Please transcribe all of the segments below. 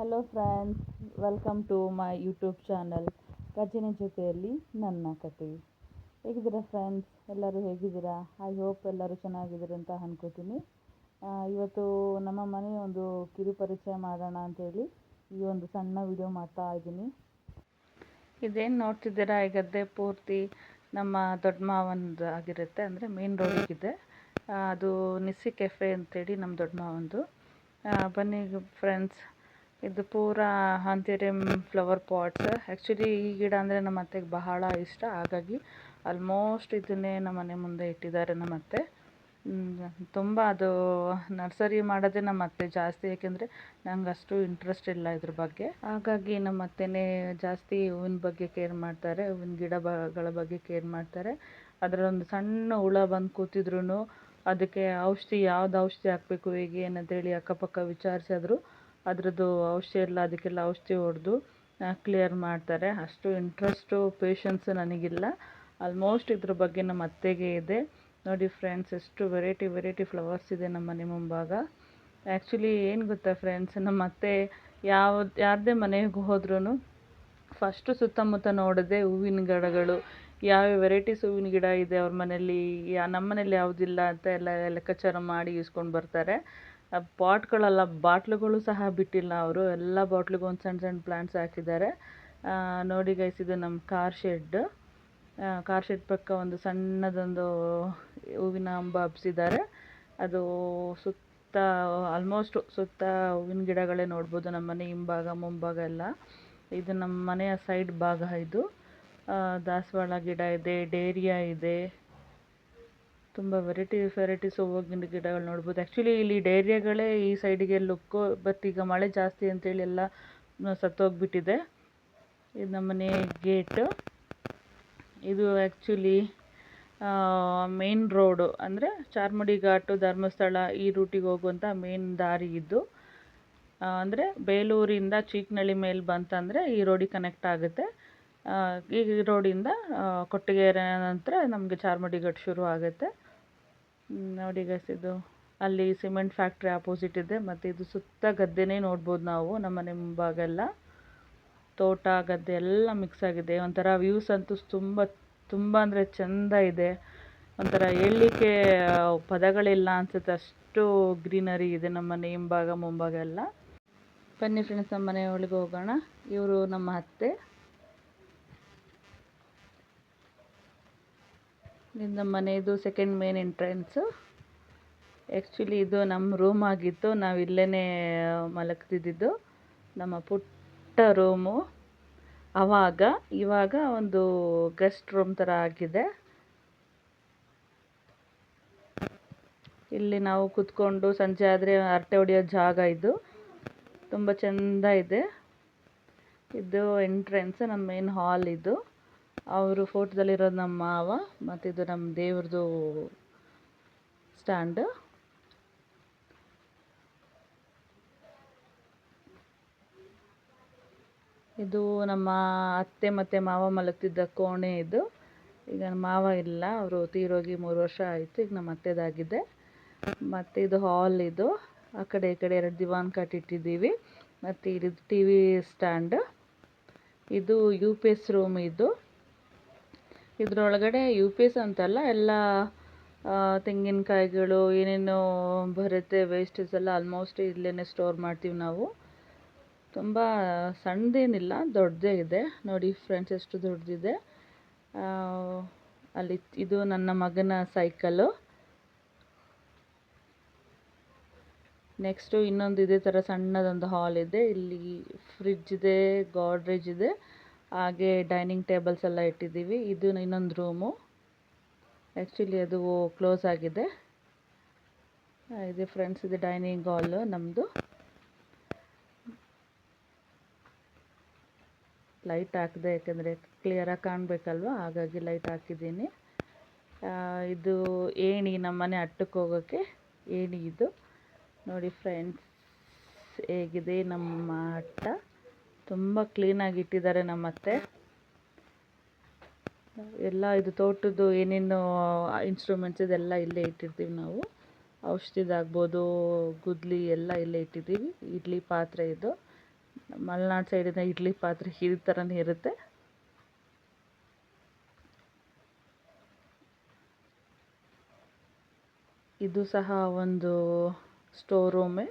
Hello friends, welcome to my YouTube channel ರಚನೆ ಜೊತೆಯಲ್ಲಿ ನನ್ನ ಕತೆ. ಹೇಗಿದ್ದೀರಾ ಫ್ರೆಂಡ್ಸ್? ಎಲ್ಲರೂ ಹೇಗಿದ್ದೀರಾ? ಐ ಹೋಪ್ ಎಲ್ಲರೂ ಚೆನ್ನಾಗಿದ್ದೀರ ಅಂತ ಅನ್ಕೋತೀನಿ. ಇವತ್ತು ನಮ್ಮ ಮನೆಯ ಒಂದು ಕಿರು ಪರಿಚಯ ಮಾಡೋಣ ಅಂತೇಳಿ ಈ ಒಂದು ಸಣ್ಣ ವಿಡಿಯೋ ಮಾಡ್ತಾ ಇದ್ದೀನಿ. ಇದೇನು ನೋಡ್ತಿದ್ದೀರಾ, ಈ ಗದ್ದೆ ಪೂರ್ತಿ ನಮ್ಮ ದೊಡ್ಡ ಮಾವಂದು ಆಗಿರುತ್ತೆ. ಅಂದರೆ ಮೇನ್ ರೋಡಿಗಿದೆ. ಅದು ನಿಸ್ಸಿ ಕೆಫೆ ಅಂತೇಳಿ ನಮ್ಮ ದೊಡ್ಡ ಮಾವಂದು. ಬನ್ನಿ ಫ್ರೆಂಡ್ಸ್, ಇದು ಪೂರಾ ಆಂಥೆರಿಯಂ ಫ್ಲವರ್ ಪಾಟ್ಸ್. ಆ್ಯಕ್ಚುಲಿ ಈ ಗಿಡ ಅಂದರೆ ನಮ್ಮ ಅತ್ತೆಗೆ ಬಹಳ ಇಷ್ಟ. ಹಾಗಾಗಿ ಆಲ್ಮೋಸ್ಟ್ ಇದನ್ನೇ ನಮ್ಮ ಮನೆ ಮುಂದೆ ಇಟ್ಟಿದ್ದಾರೆ ನಮ್ಮ ಅತ್ತೆ. ತುಂಬ ಅದು ನರ್ಸರಿ ಮಾಡೋದೇ ನಮ್ಮ ಅತ್ತೆ ಜಾಸ್ತಿ, ಏಕೆಂದರೆ ನಂಗೆ ಅಷ್ಟು ಇಂಟ್ರೆಸ್ಟ್ ಇಲ್ಲ ಇದ್ರ ಬಗ್ಗೆ. ಹಾಗಾಗಿ ನಮ್ಮ ಅತ್ತೆನೇ ಜಾಸ್ತಿ ಹೂವಿನ ಬಗ್ಗೆ ಕೇರ್ ಮಾಡ್ತಾರೆ, ಹೂವಿನ ಗಿಡಗಳ ಬಗ್ಗೆ ಕೇರ್ ಮಾಡ್ತಾರೆ. ಅದರಲ್ಲೊಂದು ಸಣ್ಣ ಹುಳ ಬಂದು ಕೂತಿದ್ರು ಅದಕ್ಕೆ ಯಾವ್ದು ಔಷಧಿ ಹಾಕಬೇಕು, ಹೇಗೆ ಏನಂತೇಳಿ ಅಕ್ಕಪಕ್ಕ ವಿಚಾರಿಸಿದ್ರು ಅದರದ್ದು ಔಷಧಿ ಎಲ್ಲ ಅದಕ್ಕೆಲ್ಲ ಔಷಧಿ ಹೊಡೆದು ಕ್ಲಿಯರ್ ಮಾಡ್ತಾರೆ. ಅಷ್ಟು ಇಂಟ್ರೆಸ್ಟು ಪೇಷನ್ಸು ನನಗಿಲ್ಲ. ಆಲ್ಮೋಸ್ಟ್ ಇದ್ರ ಬಗ್ಗೆ ನಮ್ಮ ಅತ್ತೆಗೆ ಇದೆ. ನೋಡಿ ಫ್ರೆಂಡ್ಸ್, ಎಷ್ಟು ವೆರೈಟಿ ಫ್ಲವರ್ಸ್ ಇದೆ ನಮ್ಮ ಮನೆ ಮುಂಭಾಗ. ಆ್ಯಕ್ಚುಲಿ ಏನು ಗೊತ್ತಾ ಫ್ರೆಂಡ್ಸ್, ನಮ್ಮ ಅತ್ತೆ ಯಾರದೇ ಮನೆಗೆ ಹೋದ್ರೂ ಫಸ್ಟು ಸುತ್ತಮುತ್ತ ನೋಡೋದೇ ಹೂವಿನ ಗಿಡಗಳು, ಯಾವ ವೆರೈಟೀಸ್ ಹೂವಿನ ಗಿಡ ಇದೆ ಅವ್ರ ಮನೇಲಿ, ನಮ್ಮ ಮನೇಲಿ ಯಾವುದಿಲ್ಲ ಅಂತ ಎಲ್ಲ ಲೆಕ್ಕಾಚಾರ ಮಾಡಿ ಇಸ್ಕೊಂಡು ಬರ್ತಾರೆ. ಪಾಟ್ಗಳೆಲ್ಲ, ಬಾಟ್ಲುಗಳು ಸಹ ಬಿಟ್ಟಿಲ್ಲ ಅವರು. ಎಲ್ಲ ಬಾಟ್ಲಿಗೆ ಒಂದು ಸಣ್ಣ ಪ್ಲಾಂಟ್ಸ್ ಹಾಕಿದ್ದಾರೆ. ನೋಡಿ ಗೈಸ್, ಇದು ನಮ್ಮ ಕಾರ್ ಶೆಡ್ ಪಕ್ಕ ಒಂದು ಸಣ್ಣದೊಂದು ಹೂವಿನ ಅಂಬ ಹಬ್ಸಿದ್ದಾರೆ. ಅದು ಸುತ್ತ ಆಲ್ಮೋಸ್ಟ್ ಸುತ್ತ ಹೂವಿನ ಗಿಡಗಳೇ ನೋಡ್ಬೋದು. ನಮ್ಮ ಮನೆ ಹಿಂಭಾಗ ಮುಂಭಾಗ ಎಲ್ಲ ಇದು ನಮ್ಮ ಮನೆಯ ಸೈಡ್ ಭಾಗ. ಇದು ದಾಸವಾಳ ಗಿಡ ಇದೆ, ಡೇರಿಯಾ ಇದೆ, ತುಂಬ ವೆರೈಟೀಸ್ ಹೂವಿನ ಗಿಡಗಳು ನೋಡ್ಬೋದು. ಆ್ಯಕ್ಚುಲಿ ಇಲ್ಲಿ ಡೇರಿಯಾಗಳೇ ಈ ಸೈಡಿಗೆ ಲುಕ್ಕು, ಬಟ್ ಈಗ ಮಳೆ ಜಾಸ್ತಿ ಅಂತೇಳಿ ಎಲ್ಲ ಸತ್ತೋಗ್ಬಿಟ್ಟಿದೆ. ಇದು ನಮ್ಮನೆ ಗೇಟು. ಇದು ಆ್ಯಕ್ಚುಲಿ ಮೇನ್ ರೋಡು, ಅಂದರೆ ಚಾರ್ಮಡಿ ಘಾಟು, ಧರ್ಮಸ್ಥಳ ಈ ರೂಟಿಗೆ ಹೋಗುವಂಥ ಮೇನ್ ದಾರಿ ಇದು. ಅಂದರೆ ಬೇಲೂರಿಂದ ಚೀಕ್ನಳ್ಳಿ ಮೇಲೆ ಬಂತಂದರೆ ಈ ರೋಡಿಗೆ ಕನೆಕ್ಟ್ ಆಗುತ್ತೆ. ಈ ರೋಡಿಂದ ಕೊಟ್ಟಿಗೆರೆ ನಂತರ ನಮಗೆ ಚಾರ್ಮಡಿ ಘಾಟ್ ಶುರು ಆಗುತ್ತೆ. ನೋಡಿ ಗೈಸ್, ಇದು ಅಲ್ಲಿ ಸಿಮೆಂಟ್ ಫ್ಯಾಕ್ಟ್ರಿ ಆಪೋಸಿಟ್ ಇದೆ. ಮತ್ತು ಇದು ಸುತ್ತ ಗದ್ದೆನೇ ನೋಡ್ಬೋದು ನಾವು. ನಮ್ಮ ಮನೆ ಮುಂಭಾಗ ಎಲ್ಲ ತೋಟ ಗದ್ದೆ ಎಲ್ಲ ಮಿಕ್ಸ್ ಆಗಿದೆ. ಒಂಥರ ವ್ಯೂಸ್ ಅಂತೂ ತುಂಬ ಅಂದರೆ ಚೆಂದ ಇದೆ. ಒಂಥರ ಹೇಳಲಿಕ್ಕೆ ಪದಗಳಿಲ್ಲ ಅನಿಸುತ್ತೆ, ಅಷ್ಟು ಗ್ರೀನರಿ ಇದೆ ನಮ್ಮ ಮನೆ ಹಿಂಭಾಗ ಮುಂಭಾಗ ಎಲ್ಲ. ಬನ್ನಿ ಫ್ರೆಂಡ್ಸ್, ನಮ್ಮ ಮನೆ ಒಳಗೆ ಹೋಗೋಣ. ಇವರು ನಮ್ಮ ಅತ್ತೆ. ಇದು ನಮ್ಮ ಮನೆಯದು ಸೆಕೆಂಡ್ ಮೇನ್ ಎಂಟ್ರೆನ್ಸು. ಆ್ಯಕ್ಚುಲಿ ಇದು ನಮ್ಮ ರೂಮ್ ಆಗಿತ್ತು, ನಾವು ಇಲ್ಲೇ ಮಲಗ್ತಿದ್ದಿದ್ದು. ನಮ್ಮ ಪುಟ್ಟ ರೂಮು. ಇವಾಗ ಒಂದು ಗೆಸ್ಟ್ ರೂಮ್ ಥರ ಆಗಿದೆ. ಇಲ್ಲಿ ನಾವು ಕೂತ್ಕೊಂಡು ಸಂಜೆ ಆದರೆ ಹರಟೆ ಹೊಡೆಯೋ ಜಾಗ ಇದು. ತುಂಬ ಚೆಂದ ಇದೆ. ಇದು ಎಂಟ್ರೆನ್ಸ್, ನಮ್ಮ ಮೇನ್ ಹಾಲ್ ಇದು. ಅವರು ಫೋಟೋದಲ್ಲಿರೋದು ನಮ್ಮ ಮಾವ. ಮತ್ತು ಇದು ನಮ್ಮ ದೇವ್ರದ್ದು ಸ್ಟ್ಯಾಂಡು. ಇದು ನಮ್ಮ ಅತ್ತೆ ಮತ್ತು ಮಾವ ಮಲಗ್ತಿದ್ದ ಕೋಣೆ ಇದು. ಈಗ ನಮ್ಮ ಮಾವ ಇಲ್ಲ, ಅವರು ತೀರೋಗಿ 3 ವರ್ಷ ಆಯಿತು. ಈಗ ನಮ್ಮ ಅತ್ತೆದಾಗಿದೆ. ಮತ್ತು ಇದು ಹಾಲ್ ಇದು. ಆ ಕಡೆ ಈ ಕಡೆ 2 ದಿವಾನ್ ಕಾಟ್ ಇಟ್ಟಿದ್ದೀವಿ. ಮತ್ತು ಇದು ಟಿ ವಿ ಸ್ಟ್ಯಾಂಡ್. ಇದು ಯು ಪಿ ಎಸ್ ರೂಮ್ ಇದು. ಇದರೊಳಗಡೆ ಯು ಪಿ ಎಸ್ ಅಂತಲ್ಲ, ಎಲ್ಲ ತೆಂಗಿನಕಾಯಿಗಳು ಏನೇನೋ ಬರುತ್ತೆ, ವೇಸ್ಟೇಜ್ ಎಲ್ಲ ಆಲ್ಮೋಸ್ಟ್ ಇಲ್ಲೇ ಸ್ಟೋರ್ ಮಾಡ್ತೀವಿ ನಾವು. ತುಂಬ ಸಣ್ಣದೇನಿಲ್ಲ, ದೊಡ್ಡದೇ ಇದೆ. ನೋಡಿ ಫ್ರೆಂಡ್ಸ್, ಎಷ್ಟು ದೊಡ್ಡದಿದೆ. ಅಲ್ಲಿ ಇದು ನನ್ನ ಮಗನ ಸೈಕಲ್ಲು. ನೆಕ್ಸ್ಟು ಇನ್ನೊಂದು ಇದೇ ಥರ ಸಣ್ಣದೊಂದು ಹಾಲ್ ಇದೆ. ಇಲ್ಲಿ ಫ್ರಿಡ್ಜ್ ಇದೆ, ಗಾಡ್ರೇಜ್ ಇದೆ, ಹಾಗೆ ಡೈನಿಂಗ್ ಟೇಬಲ್ಸ್ ಎಲ್ಲ ಇಟ್ಟಿದ್ದೀವಿ. ಇದು ಇನ್ನೊಂದು ರೂಮು. ಆ್ಯಕ್ಚುಲಿ ಅದು ಕ್ಲೋಸ್ ಆಗಿದೆ. ಇದೆ ಫ್ರೆಂಡ್ಸ್, ಇದು ಡೈನಿಂಗ್ ಹಾಲು ನಮ್ಮದು. ಲೈಟ್ ಹಾಕಿದೆ, ಯಾಕೆಂದರೆ ಕ್ಲಿಯರಾಗಿ ಕಾಣಬೇಕಲ್ವ, ಹಾಗಾಗಿ ಲೈಟ್ ಹಾಕಿದ್ದೀನಿ. ಇದು ಏಣಿ, ನಮ್ಮನೆ ಅಟ್ಟಕ್ಕೆ ಹೋಗೋಕ್ಕೆ ಏಣಿ ಇದು. ನೋಡಿ ಫ್ರೆಂಡ್ಸ್, ಹೇಗಿದೆ ನಮ್ಮ ಅಟ್ಟ. ತುಂಬ ಕ್ಲೀನಾಗಿ ಇಟ್ಟಿದ್ದಾರೆ ನಮ್ಮತ್ತೆ. ಎಲ್ಲ ಇದು ತೋಟದ್ದು ಏನೇನು ಇನ್ಸ್ಟ್ರೂಮೆಂಟ್ಸ್ ಇದೆಲ್ಲ ಇಲ್ಲೇ ಇಟ್ಟಿರ್ತೀವಿ ನಾವು. ಔಷಧಿದಾಗ್ಬೋದು, ಗುದ್ಲಿ ಎಲ್ಲ ಇಲ್ಲೇ ಇಟ್ಟಿದ್ದೀವಿ. ಇಡ್ಲಿ ಪಾತ್ರೆ ಇದು. ಮಲೆನಾಡು ಸೈಡಿನ ಇಡ್ಲಿ ಪಾತ್ರೆ ಈ ಥರನೇ ಇರುತ್ತೆ. ಇದು ಸಹ ಒಂದು ಸ್ಟೋರ್ ರೂಮೇ.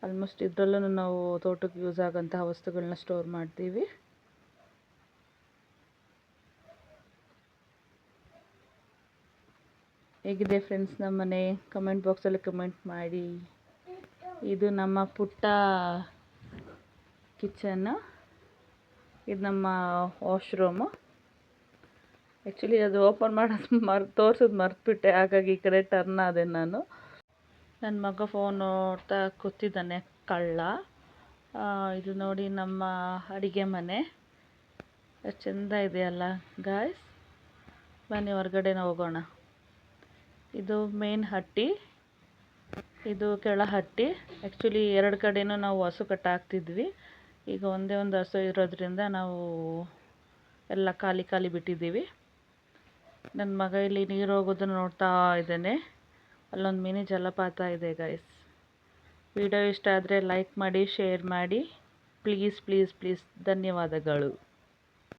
ಆಲ್ಮೋಸ್ಟ್ ಇದರಲ್ಲೂ ನಾವು ತೋಟಕ್ಕೆ ಯೂಸ್ ಆಗೋಂತಹ ವಸ್ತುಗಳನ್ನ ಸ್ಟೋರ್ ಮಾಡ್ತೀವಿ. ಹೇಗಿದೆ ಫ್ರೆಂಡ್ಸ್ ನಮ್ಮ ಮನೆ? ಕಮೆಂಟ್ ಬಾಕ್ಸಲ್ಲಿ ಕಮೆಂಟ್ ಮಾಡಿ. ಇದು ನಮ್ಮ ಪುಟ್ಟ ಕಿಚನ್ನು. ಇದು ನಮ್ಮ ವಾಶ್ರೂಮು. ಆ್ಯಕ್ಚುಲಿ ಅದು ಓಪನ್ ಮಾಡೋದು ತೋರಿಸೋದು ಮರೆತುಬಿಟ್ಟೆ, ಹಾಗಾಗಿ ಈ ಕಡೆ ಟರ್ನ್ ಆದೆ ನಾನು. ನನ್ನ ಮಗ ಫೋನ್ ನೋಡ್ತಾ ಕೂತಿದ್ದಾನೆ, ಕಳ್ಳ. ಇದು ನೋಡಿ ನಮ್ಮ ಅಡುಗೆ ಮನೆ. ಎಷ್ಟು ಚೆಂದ ಇದೆಯಲ್ಲ ಗಾಯ್ಸ್. ಬನ್ನಿ ಹೊರಗಡೆನ ಹೋಗೋಣ. ಇದು ಮೇನ್ ಹಟ್ಟಿ, ಇದು ಕೆಳ ಹಟ್ಟಿ. ಆ್ಯಕ್ಚುಲಿ ಎರಡು ಕಡೆನೂ ನಾವು ಹಸು ಕಟ್ಟಾಕ್ತಿದ್ವಿ. ಈಗ ಒಂದೇ ಒಂದು ಹಸು ಇರೋದ್ರಿಂದ ನಾವು ಎಲ್ಲ ಖಾಲಿ ಬಿಟ್ಟಿದ್ದೀವಿ. ನನ್ನ ಮಗ ಇಲ್ಲಿ ನೀರು ಹೋಗೋದನ್ನು ನೋಡ್ತಾ ಇದ್ದಾನೆ. ಅಲ್ಲೊಂದು ಮಿನಿ ಜಲಪಾತ ಇದೆ ಗೈಸ್. ವಿಡಿಯೋ ಇಷ್ಟ ಆದರೆ ಲೈಕ್ ಮಾಡಿ, ಶೇರ್ ಮಾಡಿ. ಪ್ಲೀಸ್ ಧನ್ಯವಾದಗಳು.